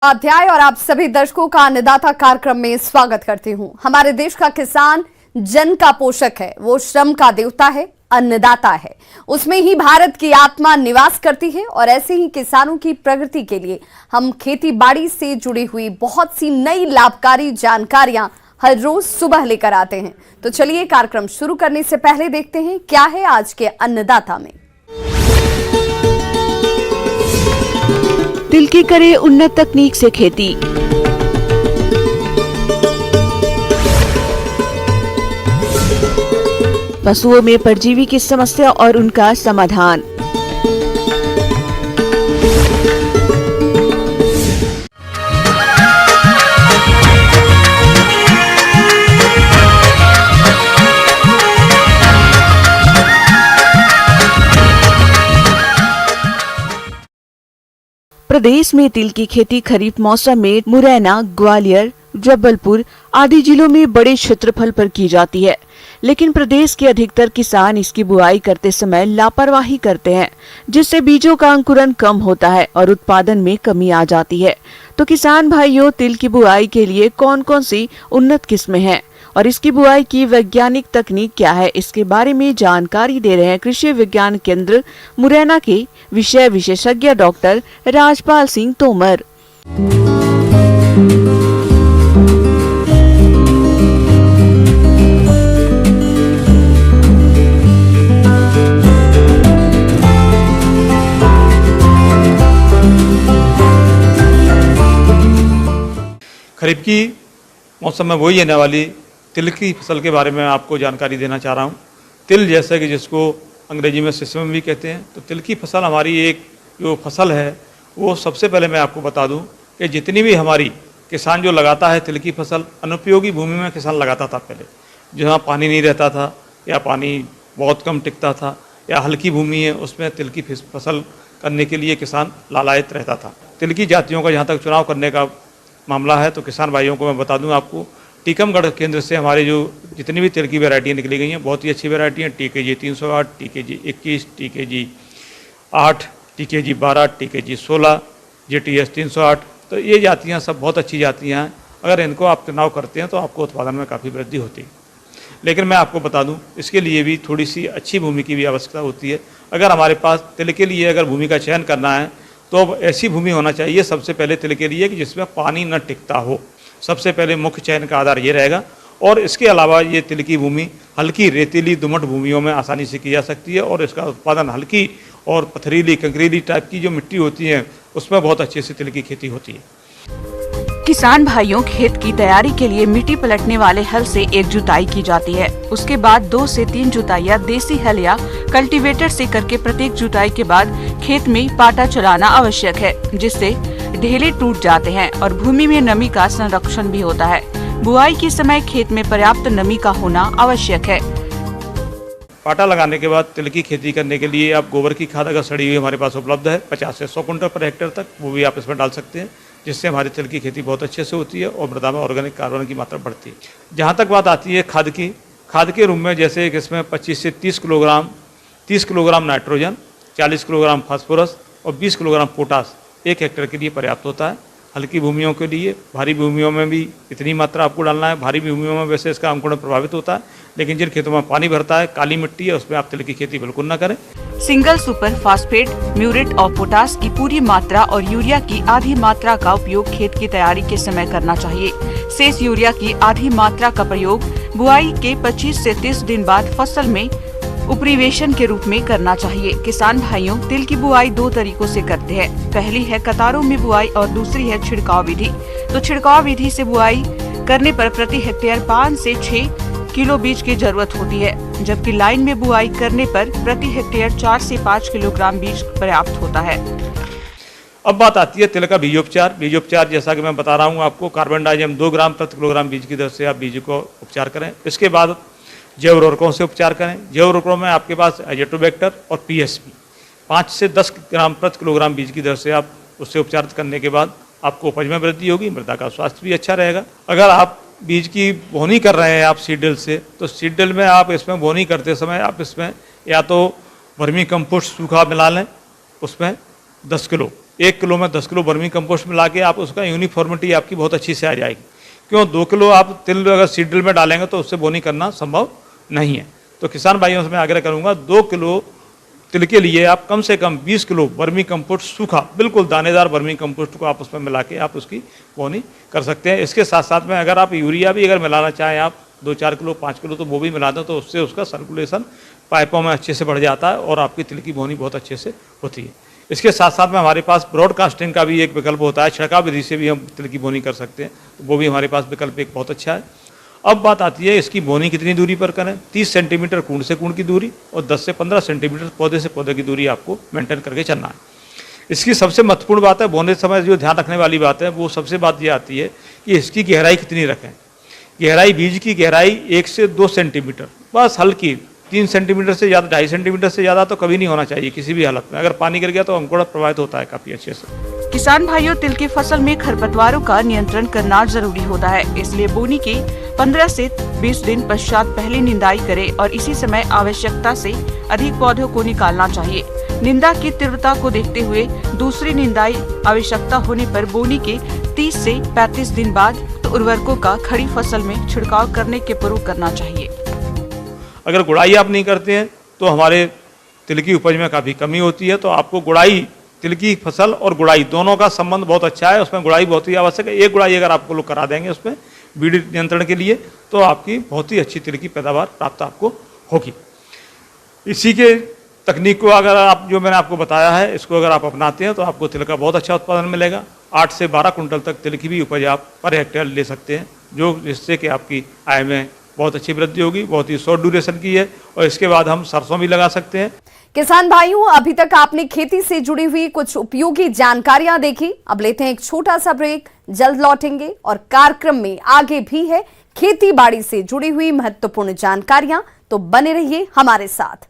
अध्याय और आप सभी दर्शकों का अन्नदाता कार्यक्रम में स्वागत करती हूं। हमारे देश का किसान जन का पोषक है, वो श्रम का देवता है, अन्नदाता है। उसमें ही भारत की आत्मा निवास करती है और ऐसे ही किसानों की प्रगति के लिए हम खेती बाड़ी से जुड़ी हुई बहुत सी नई लाभकारी जानकारियां हर रोज सुबह लेकर आते हैं। तो चलिए कार्यक्रम शुरू करने से पहले देखते हैं क्या है आज के अन्नदाता में। तिल की करे उन्नत तकनीक से खेती। पशुओं में परजीवी की समस्या और उनका समाधान। प्रदेश में तिल की खेती खरीफ मौसम में मुरैना, ग्वालियर, जबलपुर आदि जिलों में बड़े क्षेत्रफल पर की जाती है, लेकिन प्रदेश के अधिकतर किसान इसकी बुआई करते समय लापरवाही करते हैं, जिससे बीजों का अंकुरण कम होता है और उत्पादन में कमी आ जाती है। तो किसान भाइयों, तिल की बुआई के लिए कौन कौन सी उन्नत किस्में हैं और इसकी बुआई की वैज्ञानिक तकनीक क्या है, इसके बारे में जानकारी दे रहे हैं कृषि विज्ञान केंद्र मुरैना के विषय विशेषज्ञ डॉक्टर राजपाल सिंह तोमर। खरीफ की मौसम में वही आने वाली तिल की फसल के बारे में आपको जानकारी देना चाह रहा हूँ। तिल जैसे कि जिसको अंग्रेजी में सिसम भी कहते हैं, तो तिल की फसल हमारी एक जो फसल है वो सबसे पहले मैं आपको बता दूं कि जितनी भी हमारी किसान जो लगाता है तिल की फसल, अनुपयोगी भूमि में किसान लगाता था पहले, जहाँ पानी नहीं रहता था या पानी बहुत कम टिकता था या हल्की भूमि है, उसमें तिल की फसल करने के लिए किसान लालायित रहता था। तिल की जातियों का जहाँ तक चुनाव करने का मामला है तो किसान भाइयों को मैं बता दूं आपको, टीकमगढ़ केंद्र से हमारे जो जितनी भी तिल की वैरायटियाँ निकली गई हैं, बहुत ही अच्छी वैरायटी हैं। TKG 308, TKG 21, TKG 8, TKG 12, TKG 16, JTS 308, तो ये जातियाँ सब बहुत अच्छी जातियाँ हैं। अगर इनको आप चुनाव करते हैं तो आपको उत्पादन में काफ़ी वृद्धि होती है। लेकिन मैं आपको बता दूं, इसके लिए भी थोड़ी सी अच्छी भूमि की भी आवश्यकता होती है। अगर हमारे पास तिल के लिए अगर भूमि का चयन करना है तो अब ऐसी भूमि होना चाहिए सबसे पहले तिल के लिए कि जिसमें पानी न टिकता हो। सबसे पहले मुख्य चयन का आधार ये रहेगा। और इसके अलावा ये तिल की भूमि हल्की रेतीली दुमट भूमियों में आसानी से की जा सकती है और इसका उत्पादन हल्की और पथरीली कंकरीली टाइप की जो मिट्टी होती है उसमें बहुत अच्छे से तिल की खेती होती है। किसान भाइयों, खेत की तैयारी के लिए मिट्टी पलटने वाले हल से एक जुताई की जाती है। उसके बाद 2 से 3 जुताइयां देसी हल या कल्टीवेटर से करके प्रत्येक जुताई के बाद खेत में पाटा चलाना आवश्यक है, जिससे ढेले टूट जाते हैं और भूमि में नमी का संरक्षण भी होता है। बुआई के समय खेत में पर्याप्त नमी का होना आवश्यक है। पाटा लगाने के बाद तिल की खेती करने के लिए आप गोबर की खाद अगर सड़ी हुई हमारे पास उपलब्ध है 50 से 100 कुंटल पर हेक्टेयर तक, वो भी आप इसमें डाल सकते हैं, जिससे हमारी तिल की खेती बहुत अच्छे से होती है और मृदा में ऑर्गेनिक कार्बन की मात्रा बढ़ती है। जहाँ तक बात आती है खाद की, खाद के रूप में जैसे इसमें 25 से 30 किलोग्राम नाइट्रोजन, 40 किलोग्राम फास्फोरस और 20 किलोग्राम पोटास 1 हेक्टेयर के लिए पर्याप्त होता है। हल्की भूमियों के लिए, भारी भूमियों में भी इतनी मात्रा आपको डालना है। भारी भूमियों में वैसे इसका अंकुरण प्रभावित होता है, लेकिन जिन खेतों में पानी भरता है, काली मिट्टी है, उसमें आप तिल की खेती बिल्कुल न करें। सिंगल सुपर फास्फेट, म्यूरेट और पोटास की पूरी मात्रा और यूरिया की आधी मात्रा का उपयोग खेत की तैयारी के समय करना चाहिए। शेष यूरिया की आधी मात्रा का प्रयोग बुआई के 25 से 30 दिन बाद फसल में उपरिवेशन के रूप में करना चाहिए। किसान भाइयों, तिल की बुआई 2 तरीकों से करते हैं। पहली है कतारों में बुआई और दूसरी है छिड़काव विधि। तो छिड़काव विधि से बुआई करने पर प्रति हेक्टेयर 5 से 6 किलो बीज की जरूरत होती है, जबकि लाइन में बुआई करने पर प्रति हेक्टेयर 4 से 5 किलोग्राम बीज पर्याप्त होता है। अब बात आती है तिल का बीजोपचार। बीजोपचार जैसा कि मैं बता रहा हूँ आपको, कार्बन डाइऑक्साइड 2 ग्राम प्रति किलोग्राम बीज की दर से आप बीज को उपचार करें। इसके बाद जैव उर्वरकों से उपचार करें। जैव उर्वरकों में आपके पास एजेटोबैक्टर और PSP 5 से 10 ग्राम प्रति किलोग्राम बीज की दर से आप उससे उपचार करने के बाद आपको उपज में वृद्धि होगी, मृदा का स्वास्थ्य भी अच्छा रहेगा। अगर आप बीज की बोनी कर रहे हैं आप सीड ड्रिल से, तो सीड ड्रिल में आप इसमें बोनी करते समय आप इसमें या तो वर्मी कंपोस्ट सूखा मिला लें, उसमें 10 किलो 1 किलो में 10 किलो वर्मी कंपोस्ट मिला के आप उसका यूनिफॉर्मिटी आपकी बहुत अच्छी से आ जाएगी। क्यों 2 किलो आप तिल अगर सीड ड्रिल में डालेंगे तो उससे बोनी करना संभव नहीं है। तो किसान भाइयों से मैं आग्रह करूंगा 2 किलो तिल के लिए आप कम से कम 20 किलो वर्मी कंपोस्ट सूखा बिल्कुल दानेदार वर्मी कंपोस्ट को आप उसमें मिला के आप उसकी बोनी कर सकते हैं। इसके साथ साथ में अगर आप यूरिया भी अगर मिलाना चाहें आप 2-4 किलो 5 किलो तो वो भी मिला दें तो उससे उसका सर्कुलेशन पाइपों में अच्छे से बढ़ जाता है और आपकी तिल की बोनी बहुत अच्छे से होती है। इसके साथ साथ में हमारे पास ब्रॉडकास्टिंग का भी एक विकल्प होता है, छिड़काव विधि से भी हम तिल की बोनी कर सकते हैं, तो वो भी हमारे पास विकल्प एक बहुत अच्छा है। अब बात आती है इसकी बोनी कितनी दूरी पर करें। 30 सेंटीमीटर कूंड से कूंड की दूरी और 10 से 15 सेंटीमीटर पौधे से पौधे की दूरी आपको मेंटेन करके चलना है। इसकी सबसे महत्वपूर्ण बात है बोने समय जो ध्यान रखने वाली बात है वो सबसे बात ये आती है कि इसकी गहराई कितनी रखें। गहराई बीज की गहराई 1 से 2 सेंटीमीटर, बस हल्की 3 सेंटीमीटर से ज़्यादा 2.5 सेंटीमीटर से ज़्यादा तो कभी नहीं होना चाहिए किसी भी हालत में। अगर पानी गिर गया तो अंकुरण प्रभावित होता है काफ़ी अच्छे से। किसान भाइयों, तिल की फसल में खरपतवारों का नियंत्रण करना जरूरी होता है, इसलिए बोनी के 15 से 20 दिन पश्चात पहले निंदाई करें और इसी समय आवश्यकता से अधिक पौधों को निकालना चाहिए। निंदा की तीव्रता को देखते हुए दूसरी निंदाई आवश्यकता होने पर बोनी के 30 से 35 दिन बाद उर्वरकों का खड़ी फसल में छिड़काव करने के पूर्व करना चाहिए। अगर गुड़ाई आप नहीं करते हैं तो हमारे तिल की उपज में काफ़ी कमी होती है, तो आपको गुड़ाई, तिल की फसल और गुड़ाई दोनों का संबंध बहुत अच्छा है, उसमें गुड़ाई बहुत ही आवश्यक है। एक गुड़ाई अगर आपको लोग करा देंगे उसमें बीड़ी नियंत्रण के लिए तो आपकी बहुत ही अच्छी तिल की पैदावार प्राप्त आपको होगी। इसी के तकनीक को अगर आप जो मैंने आपको बताया है इसको अगर आप अपनाते हैं तो आपको तिल का बहुत अच्छा उत्पादन मिलेगा। 8 से 12 कुंटल तक तिल की भी उपज आप पर हेक्टेयर ले सकते हैं, जो जिससे कि आपकी आय में बहुत अच्छी वृद्धि होगी। बहुत ही शॉर्ट ड्यूरेशन की है और इसके बाद हम सरसों भी लगा सकते हैं। किसान भाइयों, अभी तक आपने खेती से जुड़ी हुई कुछ उपयोगी जानकारियां देखी। अब लेते हैं एक छोटा सा ब्रेक, जल्द लौटेंगे और कार्यक्रम में आगे भी है खेती बाड़ी से जुड़ी हुई महत्वपूर्ण जानकारियां, तो बने रहिए हमारे साथ।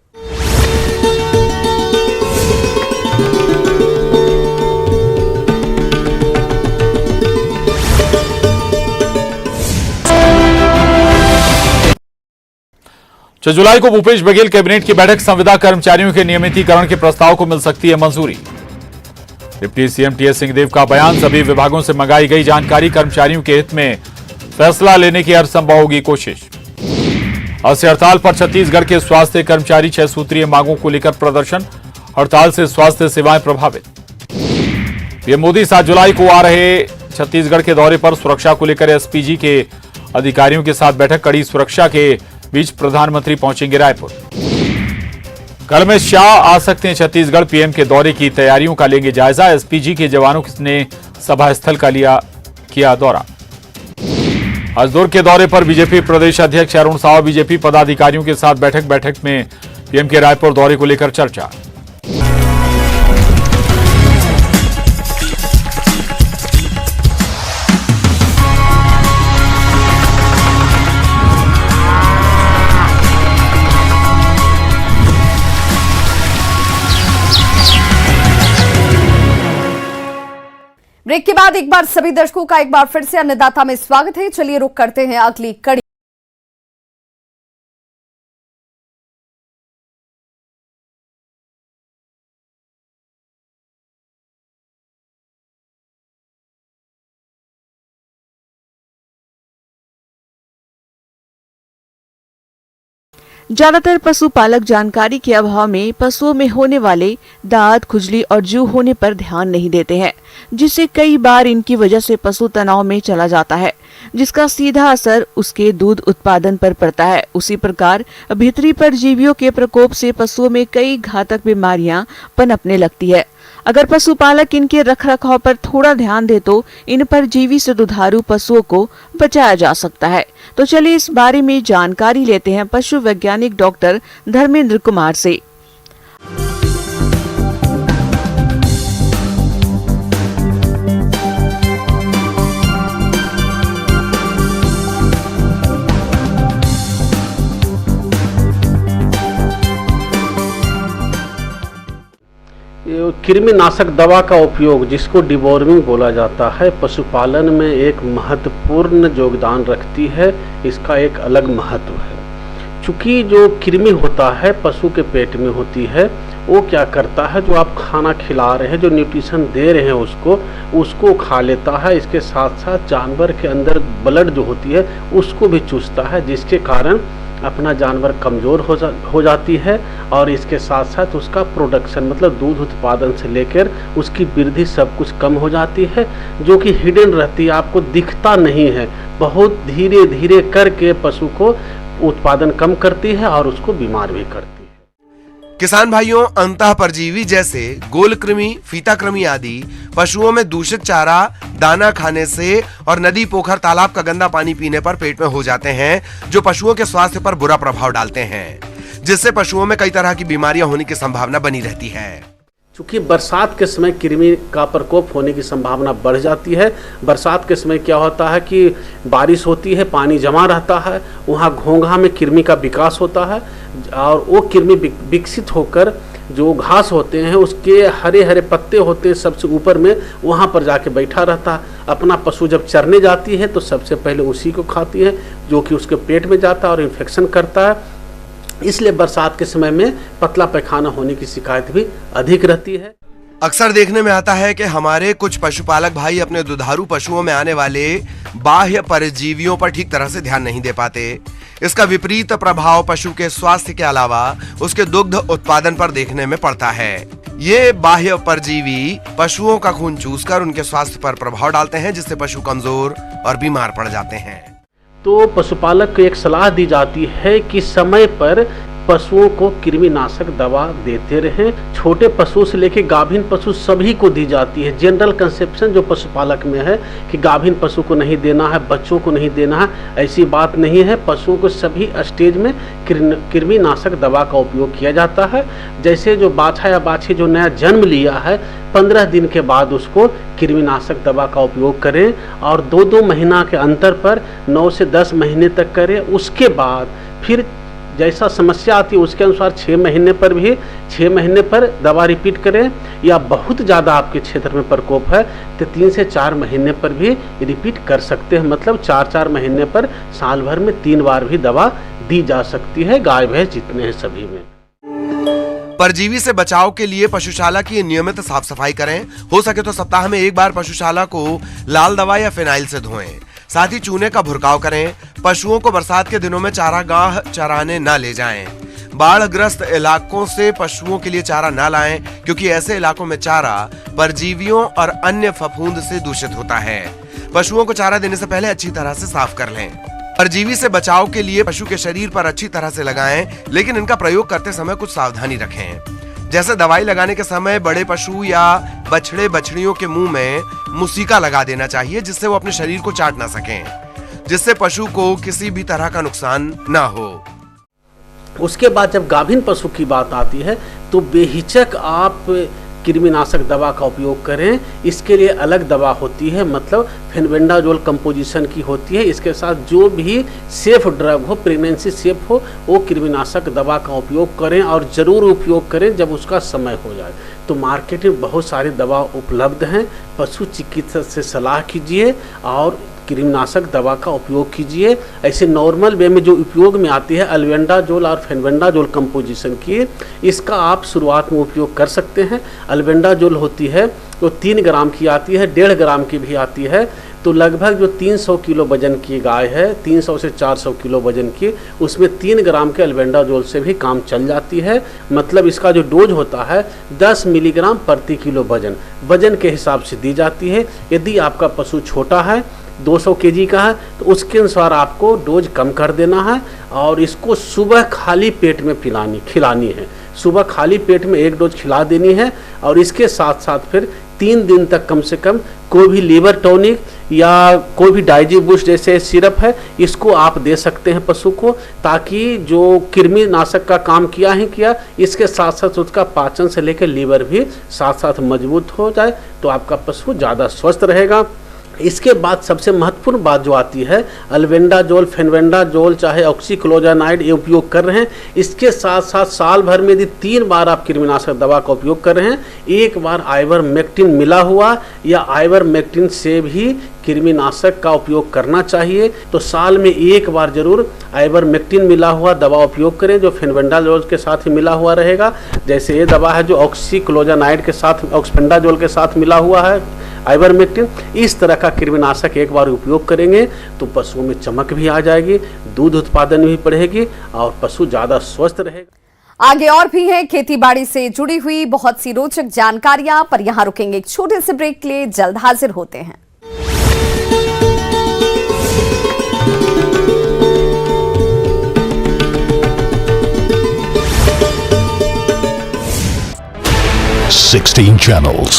जुलाई को भूपेश बघेल कैबिनेट की बैठक, संविदा कर्मचारियों के नियमितीकरण के प्रस्ताव को मिल सकती है मंजूरी। डिप्टी सीएम टीएस सिंहदेव का बयान, सभी विभागों से मंगाई गई जानकारी, कर्मचारियों के हित में फैसला लेने की हर संभव होगी कोशिश। आज से हड़ताल पर छत्तीसगढ़ के स्वास्थ्य कर्मचारी, 6 सूत्रीय मांगों को लेकर प्रदर्शन, हड़ताल से स्वास्थ्य सेवाएं प्रभावित। पीएम मोदी 7 जुलाई को आ रहे छत्तीसगढ़ के दौरे पर, सुरक्षा को लेकर एसपीजी के अधिकारियों के साथ बैठक, कड़ी सुरक्षा के बीच प्रधानमंत्री पहुंचेंगे रायपुर। कल में शाह आ सकते हैं छत्तीसगढ़, पीएम के दौरे की तैयारियों का लेंगे जायजा, एसपीजी के जवानों ने सभा स्थल का किया दौरा। हजदुर्ग के दौरे पर बीजेपी प्रदेश अध्यक्ष अरुण साव, बीजेपी पदाधिकारियों के साथ बैठक में पीएम के रायपुर दौरे को लेकर चर्चा। ब्रेक के बाद एक बार सभी दर्शकों का एक बार फिर से अन्नदाता में स्वागत है। चलिए रुक करते हैं अगली कड़ी। ज्यादातर पशुपालक जानकारी के अभाव में पशुओं में होने वाले दाद, खुजली और जू होने पर ध्यान नहीं देते हैं, जिससे कई बार इनकी वजह से पशु तनाव में चला जाता है, जिसका सीधा असर उसके दूध उत्पादन पर पड़ता है। उसी प्रकार भीतरी परजीवियों के प्रकोप से पशुओं में कई घातक बीमारियां पनपने लगती है। अगर पशुपालक इनके रखरखाव पर थोड़ा ध्यान दे तो इन परजीवी से दुधारू पशुओं को बचाया जा सकता है। तो चलिए इस बारे में जानकारी लेते हैं पशु वैज्ञानिक डॉक्टर धर्मेंद्र कुमार से। कृमिनाशक दवा का उपयोग, जिसको डिवॉर्मिंग बोला जाता है, पशुपालन में एक महत्वपूर्ण योगदान रखती है। इसका एक अलग महत्व है। चूँकि जो कृमि होता है पशु के पेट में होती है वो क्या करता है, जो आप खाना खिला रहे हैं, जो न्यूट्रिशन दे रहे हैं उसको खा लेता है। इसके साथ साथ जानवर के अंदर ब्लड जो होती है उसको भी चूसता है, जिसके कारण अपना जानवर कमज़ोर हो जाती है। और इसके साथ साथ उसका प्रोडक्शन मतलब दूध उत्पादन से लेकर उसकी वृद्धि सब कुछ कम हो जाती है, जो कि हिडन रहती है, आपको दिखता नहीं है। बहुत धीरे धीरे करके पशु को उत्पादन कम करती है और उसको बीमार भी करती है। किसान भाइयों, अंतः परजीवी जैसे गोलकृमि, फीताकृमि आदि पशुओं में दूषित चारा, दाना खाने से और नदी, पोखर, तालाब का गंदा पानी पीने पर पेट में हो जाते हैं, जो पशुओं के स्वास्थ्य पर बुरा प्रभाव डालते हैं, जिससे पशुओं में कई तरह की बीमारियां होने की संभावना बनी रहती है। चूँकि बरसात के समय कृमि का प्रकोप होने की संभावना बढ़ जाती है। बरसात के समय क्या होता है कि बारिश होती है, पानी जमा रहता है, वहाँ घोंघा में कृमि का विकास होता है और वो कृमि विकसित होकर जो घास होते हैं उसके हरे हरे पत्ते होते हैं सबसे ऊपर में, वहाँ पर जाके बैठा रहता है। अपना पशु जब चरने जाती है तो सबसे पहले उसी को खाती है, जो कि उसके पेट में जाता है और इन्फेक्शन करता है। इसलिए बरसात के समय में पतला पैखाना होने की शिकायत भी अधिक रहती है। अक्सर देखने में आता है कि हमारे कुछ पशुपालक भाई अपने दुधारू पशुओं में आने वाले बाह्य परजीवियों पर ठीक तरह से ध्यान नहीं दे पाते। इसका विपरीत प्रभाव पशु के स्वास्थ्य के अलावा उसके दुग्ध उत्पादन पर देखने में पड़ता है। ये बाह्य परजीवी पशुओं का खून चूसकर उनके स्वास्थ्य पर प्रभाव डालते हैं, जिससे पशु कमजोर और बीमार पड़ जाते हैं। तो पशुपालक को एक सलाह दी जाती है कि समय पर पशुओं को कृमिनाशक दवा देते रहें। छोटे पशु से लेकर गाभिन पशु सभी को दी जाती है। जनरल कंसेप्शन जो पशुपालक में है कि गाभिन पशु को नहीं देना है, बच्चों को नहीं देना है, ऐसी बात नहीं है। पशुओं को सभी स्टेज में कृमिनाशक दवा का उपयोग किया जाता है। जैसे जो बाछा या बाछी जो नया जन्म लिया है, 15 दिन के बाद उसको कृमिनाशक दवा का उपयोग करें और 2-2 महीना के अंतर पर 9 से 10 महीने तक करें। उसके बाद फिर जैसा समस्या आती है उसके अनुसार 6 महीने पर दवा रिपीट करें, या बहुत ज़्यादा आपके क्षेत्र में प्रकोप है तो 3 से 4 महीने पर भी रिपीट कर सकते हैं। मतलब 4-4 महीने पर साल भर में 3 बार भी दवा दी जा सकती है, गाय भैंस जितने हैं सभी में। परजीवी से बचाव के लिए पशुशाला की नियमित साफ सफाई करें। हो सके तो सप्ताह में 1 बार पशुशाला को लाल दवा या फिनाइल से धोएं। साथ ही चूने का भुरकाव करें। पशुओं को बरसात के दिनों में चारागाह चराने न ले जाएं। बाढ़ग्रस्त इलाकों से पशुओं के लिए चारा न लाएं, क्योंकि ऐसे इलाकों में चारा परजीवियों और अन्य फफूंद से दूषित होता है। पशुओं को चारा देने से पहले अच्छी तरह से साफ कर लें। परजीवी से बचाव के लिए पशु के शरीर पर अच्छी तरह से लगाएं, लेकिन इनका प्रयोग करते समय कुछ सावधानी रखें। जैसे दवाई लगाने के समय बड़े पशु या बछड़े बछड़ियों के मुंह में मुसीका लगा देना चाहिए, जिससे वो अपने शरीर को चाट ना सकें, जिससे पशु को किसी भी तरह का नुकसान ना हो। उसके बाद जब गाभिन पशु की बात आती है तो बेहिचक आप कृमिनाशक दवा का उपयोग करें। इसके लिए अलग दवा होती है, मतलब फेनबेंडाजोल कंपोजिशन की होती है। इसके साथ जो भी सेफ ड्रग हो, प्रेगनेंसी सेफ हो, वो कृमिनाशक दवा का उपयोग करें और ज़रूर उपयोग करें जब उसका समय हो जाए। तो मार्केट में बहुत सारी दवा उपलब्ध हैं। पशु चिकित्सक से सलाह कीजिए और कृमिनाशक दवा का उपयोग कीजिए। ऐसे नॉर्मल वे में जो उपयोग में आती है अल्बेंडाजोल और फेनबेंडाजोल कंपोजिशन की, इसका आप शुरुआत में उपयोग कर सकते हैं। अल्बेंडाजोल होती है वो 3 ग्राम की आती है, 1.5 ग्राम की भी आती है। तो लगभग जो 300 किलो वजन की गाय है, 300 से 400 किलो वजन की, उसमें 3 ग्राम के अल्बेंडाजोल से भी काम चल जाती है। मतलब इसका जो डोज होता है 10 मिलीग्राम प्रति किलो वजन के हिसाब से दी जाती है। यदि आपका पशु छोटा है, 200 केजी का है, तो उसके अनुसार आपको डोज कम कर देना है और इसको सुबह खाली पेट में खिलानी है। सुबह खाली पेट में 1 डोज खिला देनी है और इसके साथ साथ फिर 3 दिन तक कम से कम कोई भी लीवर टॉनिक या कोई भी डाइजीबूस्ट जैसे सिरप है, इसको आप दे सकते हैं पशु को, ताकि जो कृमिनाशक का काम किया इसके साथ साथ उसका पाचन से लेकर लीवर भी साथ साथ मजबूत हो जाए, तो आपका पशु ज़्यादा स्वस्थ रहेगा। इसके बाद सबसे महत्वपूर्ण बात जो आती है, अल्बेंडाजोल, फेनबेंडाजोल चाहे ऑक्सीक्लोजानाइड ये उपयोग कर रहे हैं। इसके साथ साथ साल भर में यदि 3 बार आप कृमिनाशक दवा का उपयोग कर रहे हैं, 1 बार आइवरमेक्टिन मिला हुआ या आइवरमेक्टिन से भी कृमिनाशक का उपयोग करना चाहिए तो साल में एक बार जरूर आइवरमेक्टिन मिला हुआ दवा उपयोग करें, जो फेनबेंडाजोल के साथ ही मिला हुआ रहेगा। जैसे ये दवा है जो ऑक्सीक्लोजानाइड के साथ, ऑक्सफेंडाजोल के साथ मिला हुआ है आइवरमेक्टिन, इस तरह का कृमिनाशक एक बार उपयोग करेंगे तो पशुओं में चमक भी आ जाएगी, दूध उत्पादन भी बढ़ेगी और पशु ज़्यादा स्वस्थ रहेगा। आगे और भी है खेती बाड़ी से जुड़ी हुई बहुत सी रोचक जानकारियां, पर यहां रुकेंगे एक छोटे से ब्रेक के लिए, जल्द हाजिर होते हैं।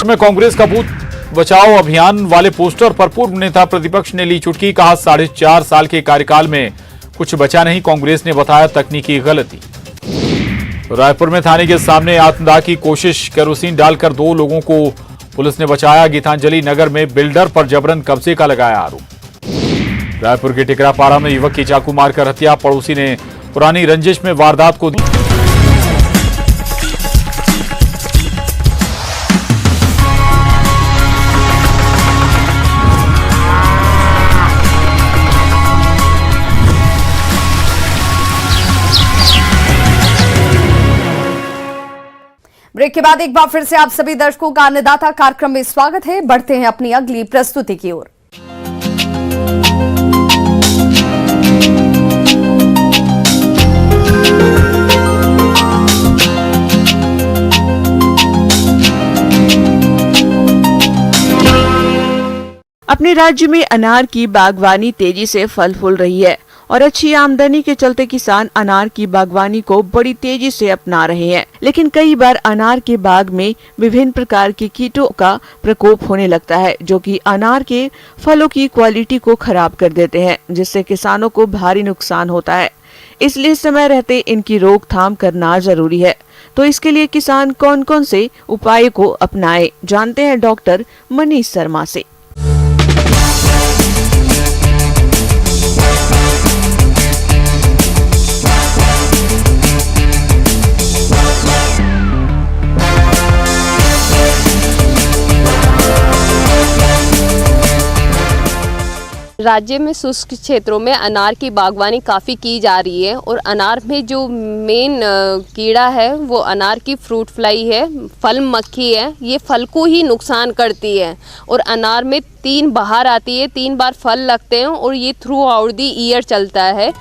में कांग्रेस का बूथ बचाओ अभियान वाले पोस्टर पर पूर्व नेता प्रतिपक्ष ने ली चुटकी, कहा 4.5 साल के कार्यकाल में कुछ बचा नहीं, कांग्रेस ने बताया तकनीकी गलती। रायपुर में थाने के सामने आत्मदाह की कोशिश, केरोसिन डालकर 2 लोगों को पुलिस ने बचाया। गीतांजलि नगर में बिल्डर पर जबरन कब्जे का लगाया आरोप। रायपुर के टिकरापाड़ा में युवक की चाकू मारकर हत्या, पड़ोसी ने पुरानी रंजिश में वारदात को दी। ब्रेक के बाद एक बार फिर से आप सभी दर्शकों का अन्नदाता कार्यक्रम में स्वागत है। बढ़ते हैं अपनी अगली प्रस्तुति की ओर। अपने राज्य में अनार की बागवानी तेजी से फल फूल रही है और अच्छी आमदनी के चलते किसान अनार की बागवानी को बड़ी तेजी से अपना रहे हैं। लेकिन कई बार अनार के बाग में विभिन्न प्रकार के कीटों का प्रकोप होने लगता है, जो कि अनार के फलों की क्वालिटी को खराब कर देते हैं, जिससे किसानों को भारी नुकसान होता है। इसलिए समय रहते इनकी रोकथाम करना जरूरी है। तो इसके लिए किसान कौन कौन से उपाय को अपनाए, जानते हैं डॉक्टर मनीष शर्मा से। राज्य में शुष्क क्षेत्रों में अनार की बागवानी काफ़ी की जा रही है और अनार में जो मेन कीड़ा है वो अनार की फ्रूट फ्लाई है, फल मक्खी है। ये फल को ही नुकसान करती है और अनार में 3 बहार आती है, 3 बार फल लगते हैं और ये थ्रू आउट दी ईयर चलता है।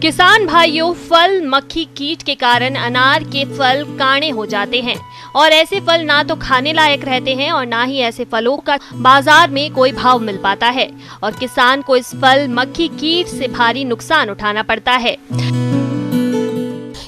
किसान भाइयों, फल मक्खी कीट के कारण अनार के फल काणे हो जाते हैं और ऐसे फल ना तो खाने लायक रहते हैं और ना ही ऐसे फलों का बाजार में कोई भाव मिल पाता है और किसान को इस फल मक्खी कीट से भारी नुकसान उठाना पड़ता है।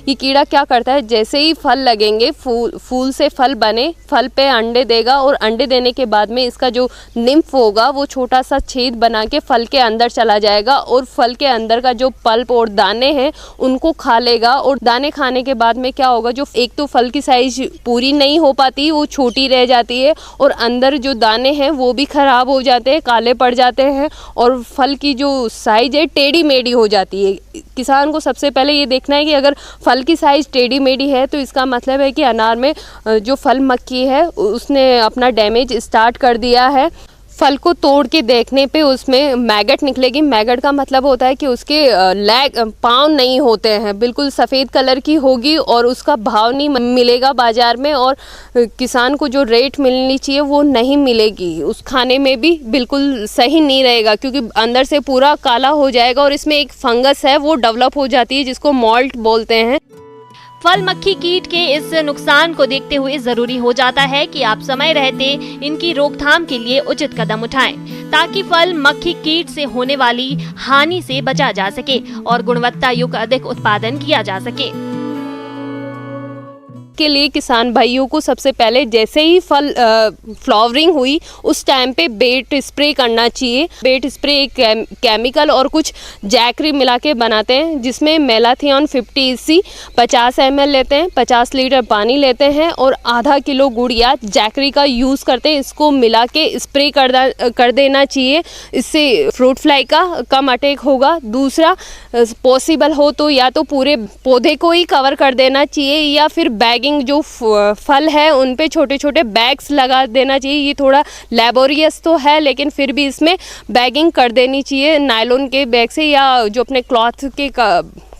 ये कीड़ा क्या करता है, जैसे ही फल लगेंगे, फूल से फल बने, फल पे अंडे देगा और अंडे देने के बाद में इसका जो निम्फ होगा वो छोटा सा छेद बना के फल के अंदर चला जाएगा और फल के अंदर का जो पल्प और दाने हैं उनको खा लेगा। और दाने खाने के बाद में क्या होगा, जो एक तो फल की साइज पूरी नहीं हो पाती, वो छोटी रह जाती है और अंदर जो दाने हैं वो भी खराब हो जाते हैं, काले पड़ जाते हैं और फल की जो साइज है टेढ़ी मेढ़ी हो जाती है। किसान को सबसे पहले ये देखना है कि अगर फल की साइज टेढ़ी मेढ़ी है तो इसका मतलब है कि अनार में जो फल मक्खी है उसने अपना डैमेज स्टार्ट कर दिया है। फल को तोड़ के देखने पे उसमें मैगट निकलेगी। मैगट का मतलब होता है कि उसके पाँव नहीं होते हैं, बिल्कुल सफ़ेद कलर की होगी और उसका भाव नहीं मिलेगा बाज़ार में और किसान को जो रेट मिलनी चाहिए वो नहीं मिलेगी। उस खाने में भी बिल्कुल सही नहीं रहेगा क्योंकि अंदर से पूरा काला हो जाएगा और इसमें एक फंगस है वो डेवलप हो जाती है जिसको मॉल्ट बोलते हैं। फल मक्खी कीट के इस नुकसान को देखते हुए जरूरी हो जाता है कि आप समय रहते इनकी रोकथाम के लिए उचित कदम उठाएं ताकि फल मक्खी कीट से होने वाली हानि से बचा जा सके और गुणवत्ता युक्त अधिक उत्पादन किया जा सके। के लिए किसान भाइयों को सबसे पहले जैसे ही फल फ्लावरिंग हुई उस टाइम पे बेट स्प्रे करना चाहिए। बेट स्प्रे एक केमिकल और कुछ जैकरी मिला के बनाते हैं जिसमें मेलाथियन 50 EC 50 ml लेते हैं, 50 लीटर पानी लेते हैं और आधा किलो गुड़ या जैकरी का यूज़ करते हैं। इसको मिला के स्प्रे कर देना चाहिए, इससे फ्रूट फ्लाई का कम अटैक होगा। दूसरा, पॉसिबल हो तो या तो पूरे पौधे को ही कवर कर देना चाहिए या फिर बैग बैगिंग जो फल है उन पे छोटे छोटे बैग्स लगा देना चाहिए। ये थोड़ा लेबोरियस तो है लेकिन फिर भी इसमें बैगिंग कर देनी चाहिए नायलॉन के बैग से, या जो अपने क्लॉथ के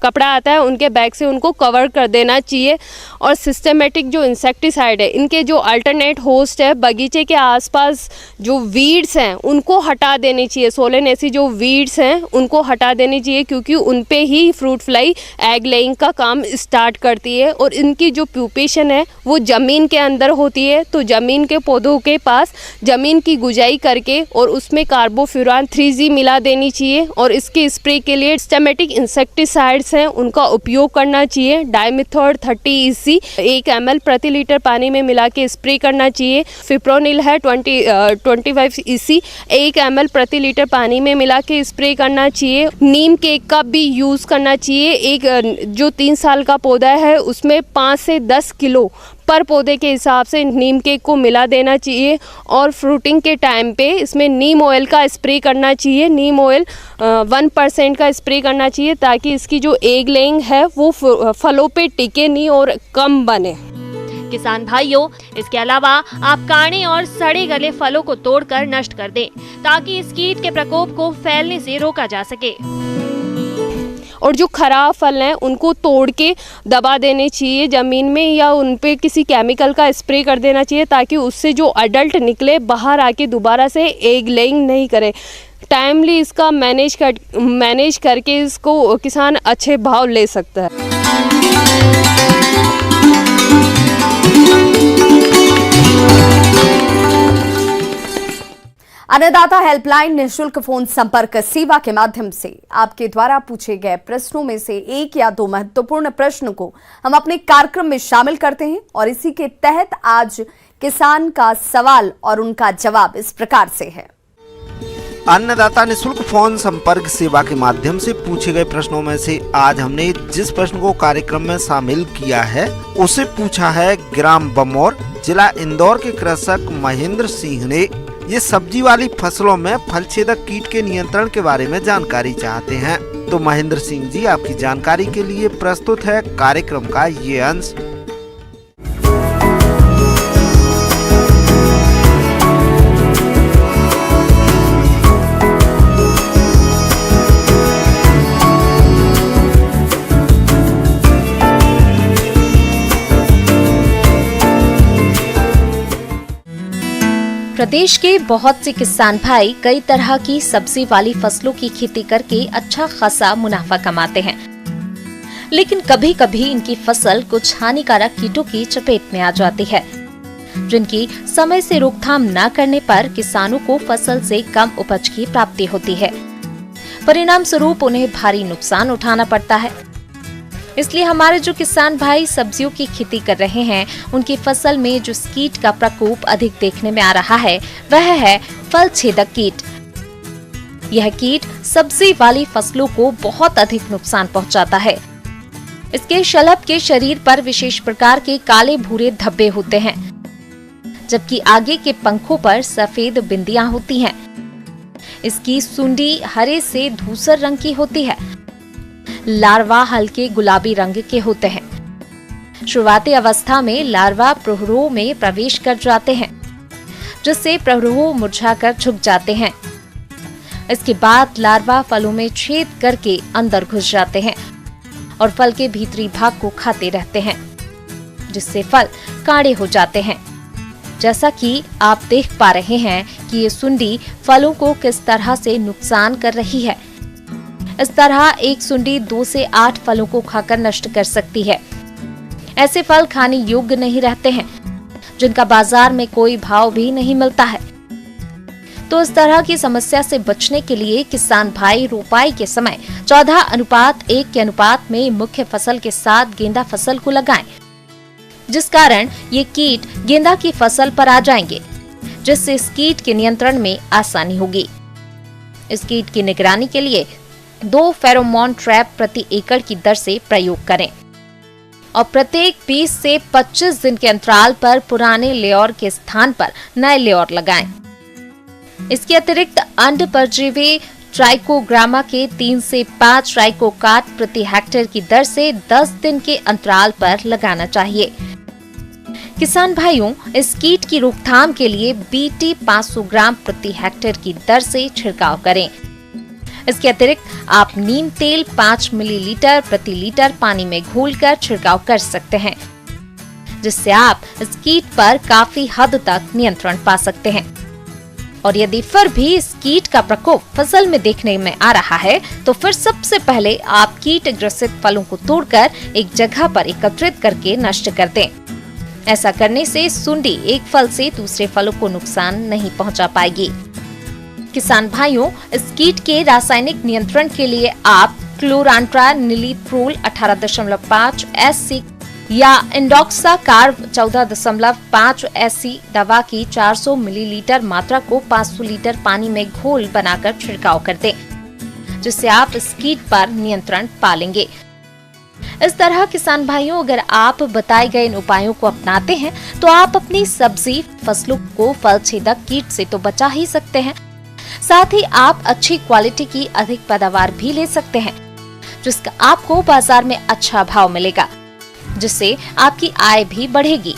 कपड़ा आता है उनके बैग से उनको कवर कर देना चाहिए। और सिस्टमेटिक जो इंसेक्टिसाइड है, इनके जो अल्टरनेट होस्ट है, बगीचे के आसपास जो वीड्स हैं उनको हटा देनी चाहिए। सोलेनेसी जो वीड्स हैं उनको हटा देनी चाहिए क्योंकि उन पे ही फ्रूट फ्लाई एग लेइंग का काम स्टार्ट करती है। और इनकी जो प्यूपेशन है वो ज़मीन के अंदर होती है, तो ज़मीन के पौधों के पास ज़मीन की गुजाई करके और उसमें कार्बोफ्यूरान 3G मिला देनी चाहिए। और इसके स्प्रे के लिए सिस्टमेटिक इंसेक्टिसाइड्स हैं उनका उपयोग करना चाहिए। डाइमिथोड 30EC 1 ml प्रति लीटर पानी में मिला के स्प्रे करना चाहिए। फिप्रोनिल है 25EC 1 ml प्रति लीटर पानी में मिला के स्प्रे करना चाहिए। नीम केक का भी यूज़ करना चाहिए। एक जो 3 साल का पौधा है उसमें 5 से 10 किलो पर पौधे के हिसाब से नीम केक को मिला देना चाहिए। और फ्रूटिंग के टाइम पे इसमें नीम ऑयल का स्प्रे करना चाहिए। नीम ऑयल 1% का स्प्रे करना चाहिए ताकि इसकी जो एग लेइंग है वो फलों पे टिके नहीं और कम बने। किसान भाइयों, इसके अलावा आप काणे और सड़े गले फलों को तोड़कर नष्ट कर दें ताकि इस कीट के प्रकोप को फैलने से रोका जा सके। और जो खराब फल हैं उनको तोड़ के दबा देने चाहिए ज़मीन में, या उन पे किसी केमिकल का स्प्रे कर देना चाहिए ताकि उससे जो अडल्ट निकले बाहर आके दोबारा से एग लेइंग नहीं करे। टाइमली इसका मैनेज करके इसको किसान अच्छे भाव ले सकता है। अन्नदाता हेल्पलाइन निःशुल्क फोन संपर्क सेवा के माध्यम से आपके द्वारा पूछे गए प्रश्नों में से 1 या 2 महत्वपूर्ण प्रश्न को हम अपने कार्यक्रम में शामिल करते हैं। और इसी के तहत आज किसान का सवाल और उनका जवाब इस प्रकार से है। अन्नदाता निःशुल्क फोन संपर्क सेवा के माध्यम से पूछे गए प्रश्नों में से आज हमने जिस प्रश्न को कार्यक्रम में शामिल किया है उसे पूछा है ग्राम बमौर, जिला इंदौर के कृषक महेंद्र सिंह ने। ये सब्जी वाली फसलों में फलछेदक कीट के नियंत्रण के बारे में जानकारी चाहते हैं। तो महेंद्र सिंह जी, आपकी जानकारी के लिए प्रस्तुत है कार्यक्रम का ये अंश। प्रदेश के बहुत से किसान भाई कई तरह की सब्जी वाली फसलों की खेती करके अच्छा खासा मुनाफा कमाते हैं, लेकिन कभी कभी इनकी फसल कुछ हानिकारक कीटों की चपेट में आ जाती है, जिनकी समय से रोकथाम न करने पर किसानों को फसल से कम उपज की प्राप्ति होती है। परिणाम स्वरूप उन्हें भारी नुकसान उठाना पड़ता है। इसलिए हमारे जो किसान भाई सब्जियों की खेती कर रहे हैं, उनकी फसल में जो कीट का प्रकोप अधिक देखने में आ रहा है वह है फल छेदक कीट। यह कीट सब्जी वाली फसलों को बहुत अधिक नुकसान पहुंचाता है। इसके शलभ के शरीर पर विशेष प्रकार के काले भूरे धब्बे होते हैं, जबकि आगे के पंखों पर सफेद बिंदियां होती हैं। इसकी सुंडी हरे से धूसर रंग की होती है। लार्वा हल्के गुलाबी रंग के होते हैं। शुरुआती अवस्था में लार्वा प्रौढ़ों में प्रवेश कर जाते हैं, जिससे प्रौढ़ मुरझाकर झुक जाते हैं। इसके बाद लार्वा फलों में छेद करके अंदर घुस जाते हैं और फल के भीतरी भाग को खाते रहते हैं, जिससे फल कांटे हो जाते हैं। जैसा कि आप देख पा रहे हैं कि ये सुंडी फलों को किस तरह से नुकसान कर रही है। इस तरह एक सुंडी 2 से 8 फलों को खाकर नष्ट कर सकती है। ऐसे फल खाने योग्य नहीं रहते हैं, जिनका बाजार में कोई भाव भी नहीं मिलता है। तो इस तरह की समस्या से बचने के लिए किसान भाई रोपाई के समय 14:1 के अनुपात में मुख्य फसल के साथ गेंदा फसल को लगाएं, जिस कारण ये कीट गेंदा की फसल पर आ जाएंगे, जिससे इस कीट के नियंत्रण में आसानी होगी। इस कीट की निगरानी के लिए 2 फेरोमोन ट्रैप प्रति एकड़ की दर से प्रयोग करें और प्रत्येक 20 से 25 दिन के अंतराल पर पुराने लेयर के स्थान पर नए लेयर लगाएं। इसके अतिरिक्त अंड परजीवी ट्राइकोग्रामा के 3 से 5 ट्राइकोकाट प्रति हेक्टेयर की दर से 10 दिन के अंतराल पर लगाना चाहिए। किसान भाइयों, इस कीट की रोकथाम के लिए BT 500 ग्राम प्रति हेक्टेयर की दर से छिड़काव करें। इसके अतिरिक्त आप नीम तेल 5 मिलीलीटर प्रति लीटर पानी में घोलकर छिड़काव कर सकते हैं, जिससे आप इस कीट पर काफी हद तक नियंत्रण पा सकते हैं। और यदि फिर भी इस कीट का प्रकोप फसल में देखने में आ रहा है, तो फिर सबसे पहले आप कीट ग्रसित फलों को तोड़कर एक जगह पर एकत्रित करके नष्ट कर दें। ऐसा करने से सुंडी एक फल से दूसरे फलों को नुकसान नहीं पहुंचा पाएगी। किसान भाइयों, इस कीट के रासायनिक नियंत्रण के लिए आप क्लोरांट्रानिलीप्रोल 18.5 SC या इंडोक्साकार्ब 14.5 SC दवा की 400 मिलीलीटर मात्रा को 500 लीटर पानी में घोल बनाकर छिड़काव कर दें, जिससे आप इस कीट पर नियंत्रण पा लेंगे। इस तरह किसान भाइयों, अगर आप बताए गए इन उपायों को अपनाते हैं तो आप अपनी सब्जी फसलों को फल छेदक कीट से तो बचा ही सकते हैं, साथ ही आप अच्छी क्वालिटी की अधिक पैदावार भी ले सकते हैं, जिसका आपको बाजार में अच्छा भाव मिलेगा, जिससे आपकी आय भी बढ़ेगी।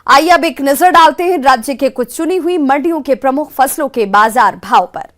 आइए अब एक नजर डालते हैं राज्य के कुछ चुनी हुई मंडियों के प्रमुख फसलों के बाजार भाव पर।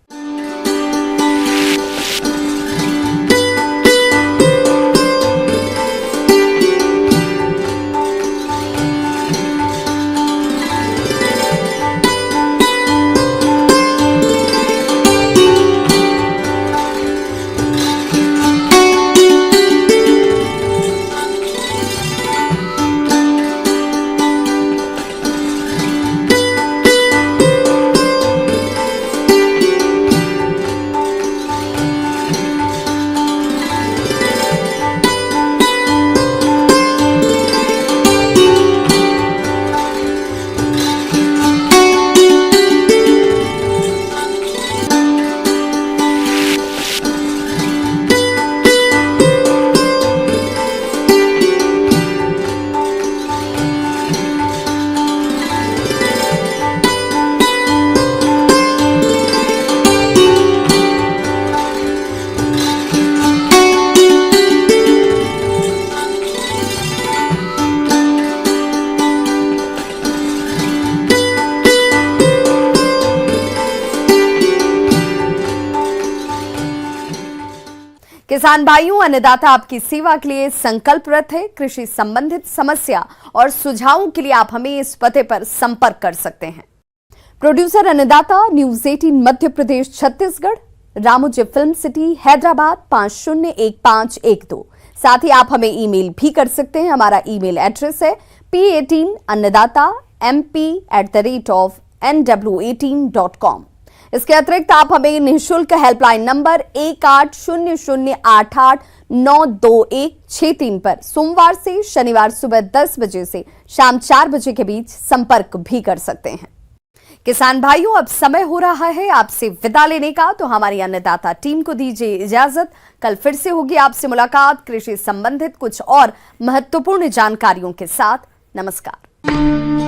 किसान भाइयों, अन्नदाता आपकी सेवा के लिए संकल्परत है। कृषि संबंधित समस्या और सुझावों के लिए आप हमें इस पते पर संपर्क कर सकते हैं। प्रोड्यूसर अन्नदाता, news 18 Madhya Pradesh Chhattisgarh, Ramoji film city Hyderabad 501512। साथ ही आप हमें ईमेल भी कर सकते हैं। हमारा ईमेल एड्रेस है p18annadatamp@nw18.com। इसके अतिरिक्त आप हमें निःशुल्क हेल्पलाइन नंबर 1800889216 पर सोमवार से शनिवार सुबह 10 बजे से शाम 4 बजे के बीच संपर्क भी कर सकते हैं। किसान भाइयों, अब समय हो रहा है आपसे विदा लेने का, तो हमारी अन्नदाता टीम को दीजिए इजाजत। कल फिर से होगी आपसे मुलाकात कृषि संबंधित कुछ और महत्वपूर्ण जानकारियों के साथ। नमस्कार।